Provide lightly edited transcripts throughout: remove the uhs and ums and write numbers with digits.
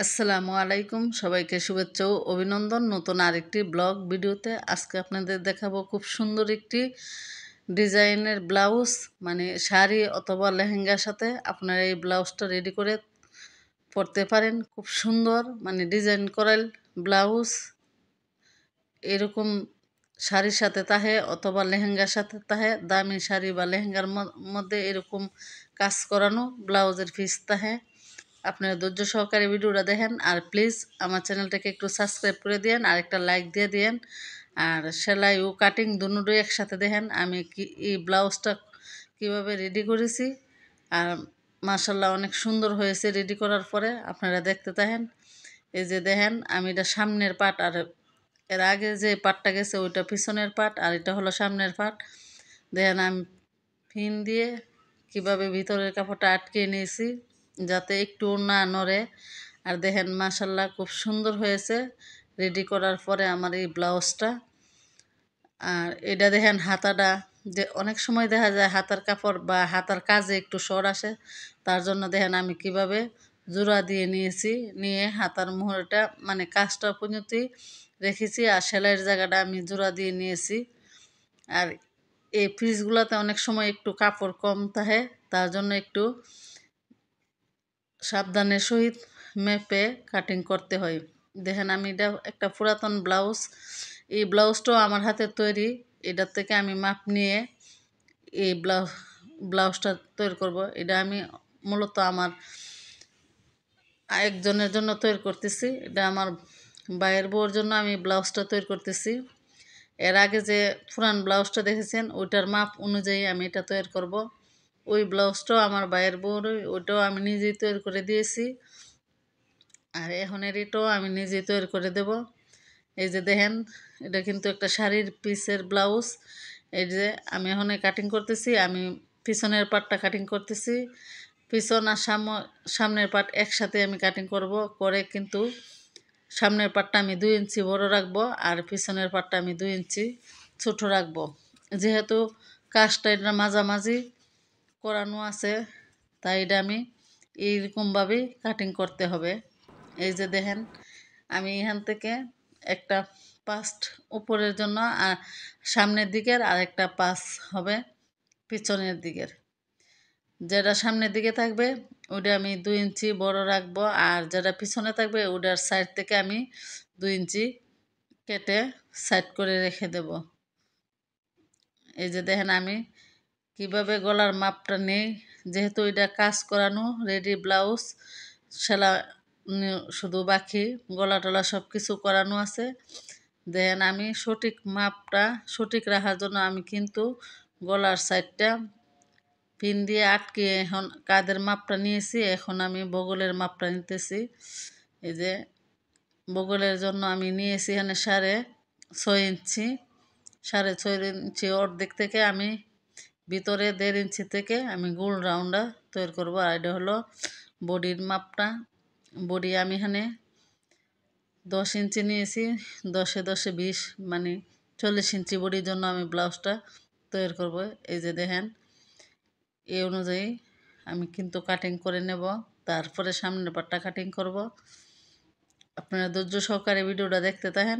আসসালামু আলাইকুম, সবাইকে শুভেচ্ছা ও অভিনন্দন। নতুন আরেকটি ব্লগ ভিডিওতে আজকে আপনাদের দেখাবো খুব সুন্দর একটি ডিজাইনের ব্লাউজ, মানে শাড়ি অথবা লেহেঙ্গার সাথে আপনারা এই ব্লাউজটা রেডি করে পরতে পারেন। খুব সুন্দর, মানে ডিজাইন করাল ব্লাউজ এরকম শাড়ির সাথে তাহে অথবা লেহেঙ্গার সাথে তাহে, দামি শাড়ি বা লেহেঙ্গার মধ্যে এরকম কাজ করানো ব্লাউজের পিস তাহে। আপনারা ধৈর্য সহকারে ভিডিওটা দেখেন, আর প্লিজ আমার চ্যানেলটাকে একটু সাবস্ক্রাইব করে দিয়েন আর একটা লাইক দিয়ে দিয়েন। আর সেলাই ও কাটিং দুটোই একসাথে দেখেন আমি কি এই ব্লাউজটা কিভাবে রেডি করেছি। আর মাশাল্লাহ অনেক সুন্দর হয়েছে রেডি করার পরে, আপনারা দেখতে থাকেন। এই যে দেখেন, আমি এটা সামনের পাট, আর এর আগে যে পাটটা গেছে ওইটা পিছনের পাট, আর এটা হলো সামনের পাট। দেখেন আমি পিন দিয়ে কিভাবে ভিতরের কাপড়টা আটকে নিয়েছি যাতে একটু না নড়ে। আর দেখেন মাশাল্লাহ খুব সুন্দর হয়েছে রেডি করার পরে আমার এই ব্লাউজটা। আর এটা দেখেন হাতাটা, যে অনেক সময় দেখা যায় হাতার কাপড় বা হাতার কাজে একটু সর আসে, তার জন্য দেখেন আমি কিভাবে জোড়া দিয়ে নিয়েছি, নিয়ে হাতার মোহরটা মানে কাজটা পর্যন্ত রেখেছি, আর সেলাইয়ের জায়গাটা আমি জোড়া দিয়ে নিয়েছি। আর এই পিসগুলোতে অনেক সময় একটু কাপড় কম থাকে, তার জন্য একটু সাবধানের সহিত মেপে কাটিং করতে হয়। দেখেন আমি এটা একটা পুরাতন ব্লাউজ, এই ব্লাউজটাও আমার হাতে তৈরি। এটার থেকে আমি মাপ নিয়ে এই ব্লাউজটা তৈরি করব। এটা আমি মূলত আমার একজনের জন্য তৈরি করতেছি, এটা আমার ভাইয়ের বউর জন্য আমি ব্লাউজটা তৈরি করতেছি। এর আগে যে পুরান ব্লাউজটা দেখেছেন ওইটার মাপ অনুযায়ী আমি এটা তৈরি করব। ওই ব্লাউজটাও আমার ভাইয়ের বউর, ওইটাও আমি নিজেই তৈরি করে দিয়েছি। আর এখন এটাও আমি নিজেই তৈরি করে দেব। এই যে দেখেন, এটা কিন্তু একটা শাড়ির পিসের ব্লাউজ। এই যে আমি এখন কাটিং করতেছি, আমি পিছনের পাটটা কাটিং করতেছি। পিছন আর সামনের পাট একসাথে আমি কাটিং করব, করে কিন্তু সামনের পাটটা আমি 2 ইঞ্চি বড় রাখবো আর পিছনের পাটটা আমি 2 ইঞ্চি ছোট রাখবো। যেহেতু কাজটা এটা মাঝামাঝি করানো আছে, তাই এটা আমি এইরকমভাবেই কাটিং করতে হবে। এই যে দেখেন, আমি এখান থেকে একটা পাস্ট উপরের জন্য আর সামনের দিকের, আর একটা পাস হবে পিছনের দিকের। যেটা সামনের দিকে থাকবে ওটা আমি 2 ইঞ্চি বড় রাখবো, আর যেটা পিছনে থাকবে ওটার সাইড থেকে আমি 2 ইঞ্চি কেটে সাইড করে রেখে দেব। এই যে দেখেন আমি কিভাবে গলার মাপটা নেই, যেহেতু এটা কাজ করানো রেডি ব্লাউজ, সেলা শুধু বাকি গলা টলা সব কিছু করানো আছে। দেখেন আমি সঠিক মাপটা সঠিক রাখার জন্য আমি কিন্তু গলার সাইডটা পিন দিয়ে আটকে এখন কাঁধের মাপটা নিয়েছি, এখন আমি বগলের মাপটা নিতেছি। এই যে বগলের জন্য আমি নিয়েছি এখানে 6.5 ইঞ্চি, 6.5 ইঞ্চি অর্ধেক থেকে আমি ভিতরে 1.5 ইঞ্চি থেকে আমি গোল রাউন্ডটা তৈরি করবো। আর এটা হলো বডির মাপটা। বডি আমি এখানে 10 ইঞ্চি নিয়েছি, 10-এ 10-এ 20, মানে 40 ইঞ্চি বডির জন্য আমি ব্লাউজটা তৈরি করব। এই যে দেখেন এই অনুযায়ী আমি কিন্তু কাটিং করে নেব, তারপরে সামনের পাটটা কাটিং করব। আপনারা ধৈর্য সহকারে ভিডিওটা দেখতে থাকেন,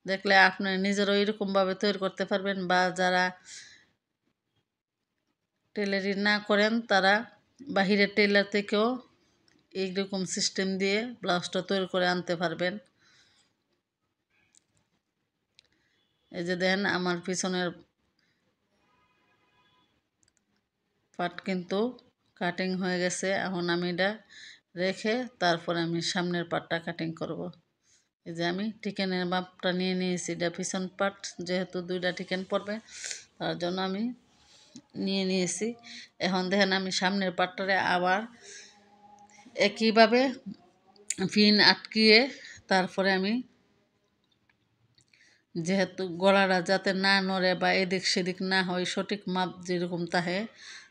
দেখলে আপনারা নিজেরও এরকমভাবে তৈরি করতে পারবেন, বা যারা টেলারিং না করেন তারা বাহিরের টেলার থেকেও এইরকম সিস্টেম দিয়ে ব্লাউজটা তৈরি করে আনতে পারবেন। এই যে দেখেন আমার পিছনের পাট কিন্তু কাটিং হয়ে গেছে, এখন আমি এটা রেখে তারপরে আমি সামনের পাটটা কাটিং করব। এই যে আমি টিকেনের মাপটা নিয়ে নিয়েছি, এটা পিছন পাট যেহেতু 2টা টিকেন পড়বে তার জন্য আমি নিয়ে নিয়েছি। এখন দেখেন আমি সামনের পাটটারে আবার একইভাবে পিন আটকিয়ে তারপরে আমি, যেহেতু গলাটা যাতে না নড়ে বা এদিক সেদিক না হয়, সঠিক মাপ যেরকম থাকে,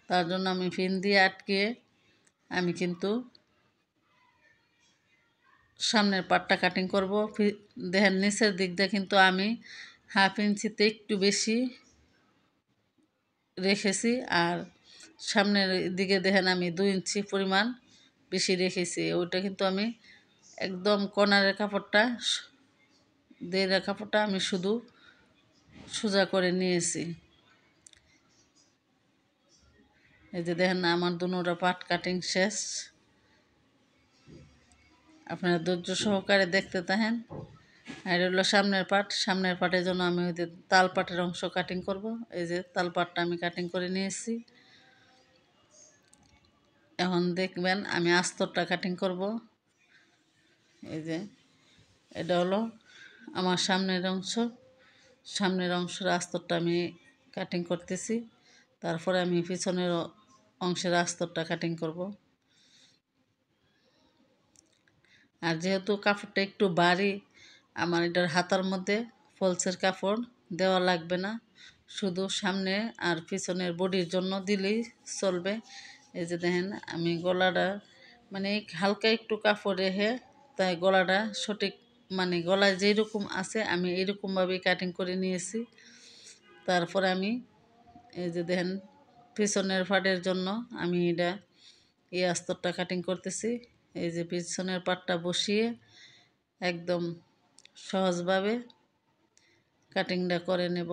তার জন্য আমি পিন দিয়ে আটকিয়ে আমি কিন্তু সামনের পাটটা কাটিং করব। দেখেন নিচের দিক দিয়ে কিন্তু আমি 1/2 ইঞ্চিতে একটু বেশি রেখেছি, আর সামনের দিকে দেখেন আমি 2 ইঞ্চি পরিমাণ বেশি রেখেছি। ওইটা কিন্তু আমি একদম কর্নারের কাপড়টা আমি শুধু সোজা করে নিয়েছি। এই যে দেখেন আমার দুনোটা পাট কাটিং শেষ। আপনারা ধৈর্য সহকারে দেখতে থাকেন। আর হলো সামনের পাটের জন্য আমি ওই যে তাল পাটের অংশ কাটিং করব। এই যে তাল পাটটা আমি কাটিং করে নিয়েছি। এখন দেখবেন আমি আস্তরটা কাটিং করব। এই যে এটা হলো আমার সামনের অংশের আস্তরটা আমি কাটিং করতেছি। তারপরে আমি পিছনের অংশের আস্তরটা কাটিং করব। আর যেহেতু কাপড়টা একটু ভারী, আমার এটার হাতার মধ্যে ফলসের কাপড় দেওয়া লাগবে না, শুধু সামনে আর পিছনের বডির জন্য দিলেই চলবে। এই যে দেখেন আমি গলাটা মানে হালকা একটু কাপড় রেখে তাই গলাটা সঠিক মানে গলায় যেরকম আছে আমি এরকমভাবেই কাটিং করে নিয়েছি। তারপরে আমি এই যে দেখেন পিছনের পাটের জন্য আমি এটা এই আস্তরটা কাটিং করতেছি। এই যে পিছনের পাটটা বসিয়ে একদম সহজভাবে কাটিংটা করে নেব।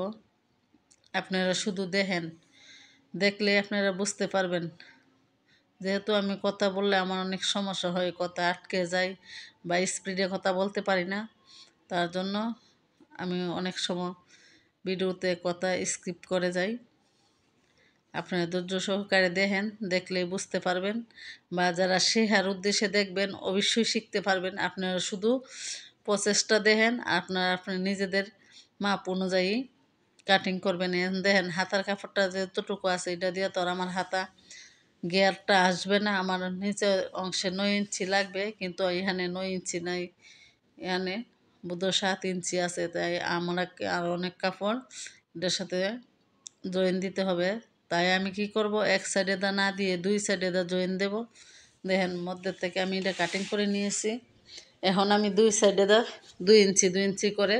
আপনারা শুধু দেখলে আপনারা বুঝতে পারবেন। যেহেতু আমি কথা বললে আমার অনেক সমস্যা হয়, কথা আটকে যায় বা স্পিডে কথা বলতে পারি না, তার জন্য আমি অনেক সময় ভিডিওতে কথা স্কিপ করে যাই। আপনারা ধৈর্য সহকারে দেখলেই বুঝতে পারবেন, বা যারা শেখার উদ্দেশ্যে দেখবেন অবশ্যই শিখতে পারবেন। আপনারা শুধু প্রসেসটা আপনার নিজেদের মাপ অনুযায়ী কাটিং করবেন। দেখেন হাতার কাপড়টা যতটুকু আছে এটা দিয়ে তো আর আমার হাতা গিয়ারটা আসবে না। আমার নিচে অংশে 9 ইঞ্চি লাগবে, কিন্তু এখানে 9 ইঞ্চি নাই, এখানে বোধহয় 7 ইঞ্চি আছে। তাই আমরা আর অনেক কাপড় এটার সাথে জয়েন দিতে হবে। তাই আমি কি করব, এক সাইডে দা না দিয়ে 2 সাইডে দা জয়েন দেব। দেখেন মধ্যে থেকে আমি এটা কাটিং করে নিয়েছি। এখন আমি 2 সাইডে দা 2 ইঞ্চি করে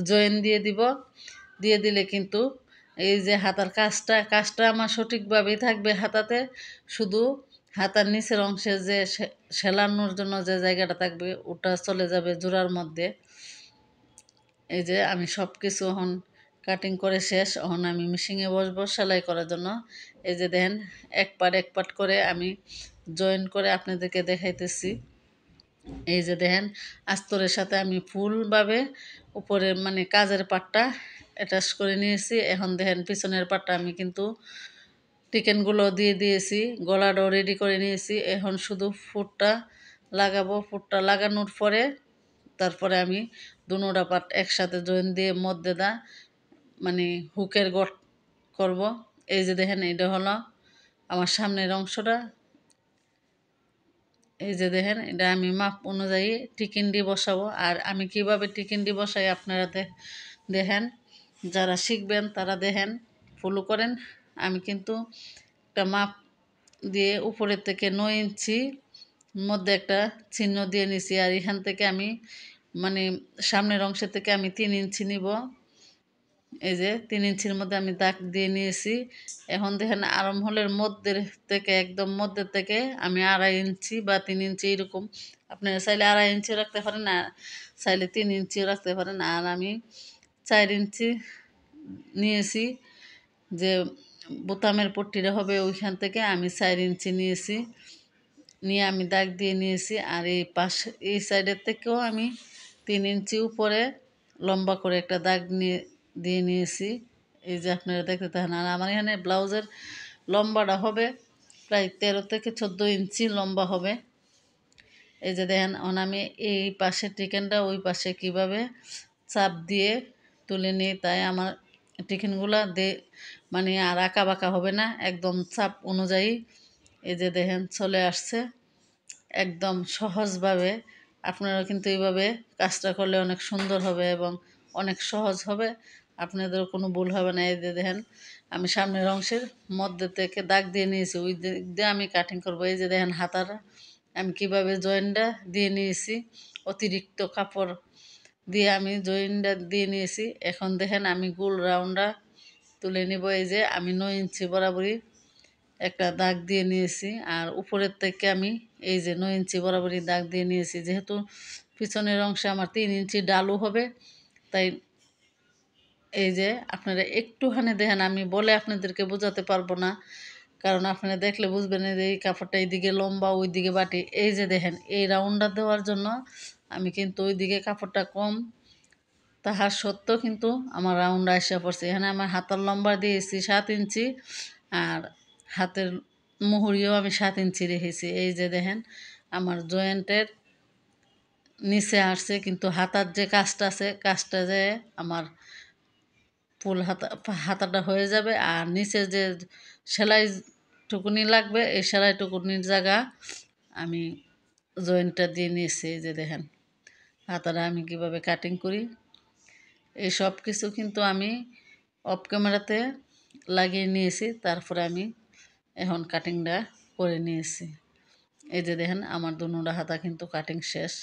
জয়েন দিয়ে দিব। দিয়ে দিলে কিন্তু এই যে হাতার কাজটা আমার সঠিকভাবেই থাকবে হাতাতে। শুধু হাতার নিচের অংশে যে সেলানোর জন্য যে জায়গাটা থাকবে ওটা চলে যাবে জোড়ার মধ্যে। এই যে আমি সব কিছু এখন কাটিং করে শেষ। এখন আমি মেশিনে বসবো সেলাই করার জন্য। এই যে দেখেন এক পাট করে আমি জয়েন করে আপনাদেরকে দেখাইতেছি। এই যে দেখেন আস্তরের সাথে আমি ফুলভাবে উপরে মানে কাজের পাটটা অ্যাটাচ করে নিয়েছি। এখন দেখেন পিছনের পাটটা আমি কিন্তু টিকেনগুলো দিয়ে দিয়েছি, গলাটাও রেডি করে নিয়েছি। এখন শুধু ফুটটা লাগাবো। ফুটটা লাগানোর পরে তারপরে আমি দুনোটা পাট একসাথে জয়েন দিয়ে মধ্যে মানে হুকের গট করব। এই যে দেখেন এটা হলো আমার সামনের অংশটা। এই যে দেখেন এটা আমি মাপ অনুযায়ী টিকিন্ডি বসাবো। আর আমি কিভাবে টিকিন্ডি বসাই আপনারা দেখেন, যারা শিখবেন তারা ফলো করেন। আমি কিন্তু একটা মাপ দিয়ে উপরের থেকে 9 ইঞ্চি মধ্যে একটা চিহ্ন দিয়ে নিছি। আর এখান থেকে আমি মানে সামনের অংশ থেকে আমি 3 ইঞ্চি নিব। এই যে 3 ইঞ্চির মধ্যে আমি দাগ দিয়ে নিয়েছি। এখন দেখেন আরমহলের একদম মধ্যে থেকে আমি 2.5 ইঞ্চি বা 3 ইঞ্চি এরকম, আপনারা চাইলে 2.5 ইঞ্চি রাখতে পারেন, আর চাইলে 3 ইঞ্চিও রাখতে পারেন। আর আমি 4 ইঞ্চি নিয়েছি, যে বোতামের পট্টিটা হবে ওইখান থেকে আমি 4 ইঞ্চি নিয়েছি, নিয়ে আমি দাগ দিয়ে নিয়েছি। আর এই সাইডের থেকেও আমি 3 ইঞ্চি উপরে লম্বা করে একটা দাগ দিয়ে নিয়েছি। এই যে আপনারা দেখতে থাকেন। আর আমার এখানে ব্লাউজের লম্বাটা হবে প্রায় 13 থেকে 14 ইঞ্চি লম্বা হবে। এই যে দেখেন আমি এই পাশে টিকেনটা ওই পাশে কিভাবে চাপ দিয়ে তুলে নিই, তাই আমার টিকেনগুলা মানে আর আঁকা বাঁকা হবে না, একদম চাপ অনুযায়ী। এই যে দেখেন চলে আসছে একদম সহজভাবে। আপনারা কিন্তু এইভাবে কাজটা করলে অনেক সুন্দর হবে এবং অনেক সহজ হবে, আপনাদের কোনো ভুল হবে না। এই যে দেখেন আমি সামনের অংশের মধ্যে থেকে দাগ দিয়ে নিয়েছি, ওই দিক দিয়ে আমি কাটিং করব। এই যে দেখেন হাতারা আমি কিভাবে জয়েনটা দিয়ে নিয়েছি, অতিরিক্ত কাপড় দিয়ে আমি জয়েনটা দিয়ে নিয়েছি। এখন দেখেন আমি গোল রাউন্ডটা তুলে নিব। এই যে আমি 9 ইঞ্চি বরাবরই একটা দাগ দিয়ে নিয়েছি। আর উপরের থেকে আমি এই যে 9 ইঞ্চি বরাবরই দাগ দিয়ে নিয়েছি। যেহেতু পিছনের অংশে আমার 3 ইঞ্চি ডালু হবে, তাই এই যে আপনারা একটুখানি দেখেন, আমি বলে আপনাদেরকে বোঝাতে পারবো না, কারণ আপনারা দেখলে বুঝবেন না যে এই কাপড়টা এইদিকে লম্বা ওইদিকে বাটি। এই যে দেখেন, এই রাউন্ডটা দেওয়ার জন্য আমি কিন্তু ওইদিকে কাপড়টা কম, তাহার সত্ত্বেও কিন্তু আমার রাউন্ড আসা পড়ছে। এখানে আমার হাতার লম্বা দিয়েছি 7 ইঞ্চি, আর হাতের মুহুরিও আমি 7 ইঞ্চি রেখেছি। এই যে দেখেন, আমার জয়েন্টের নিচে আসছে, কিন্তু হাতার যে কাজটা আছে, কাজটা যে আমার ফুল হাতাটা হয়ে যাবে। আর নিচে যে সেলাই টুকুনি লাগবে, এই সেলাই টুকুনির জায়গা আমি জয়েন্টটা দিয়ে নিয়েছি। এই যে দেখেন হাতাটা আমি কিভাবে কাটিং করি, এই সব কিছু কিন্তু আমি অফ ক্যামেরাতে লাগিয়ে নিয়েছি। তারপরে আমি এখন কাটিংটা করে নিয়েছি। এই যে দেখেন আমার দুনোটা হাতা কিন্তু কাটিং শেষ।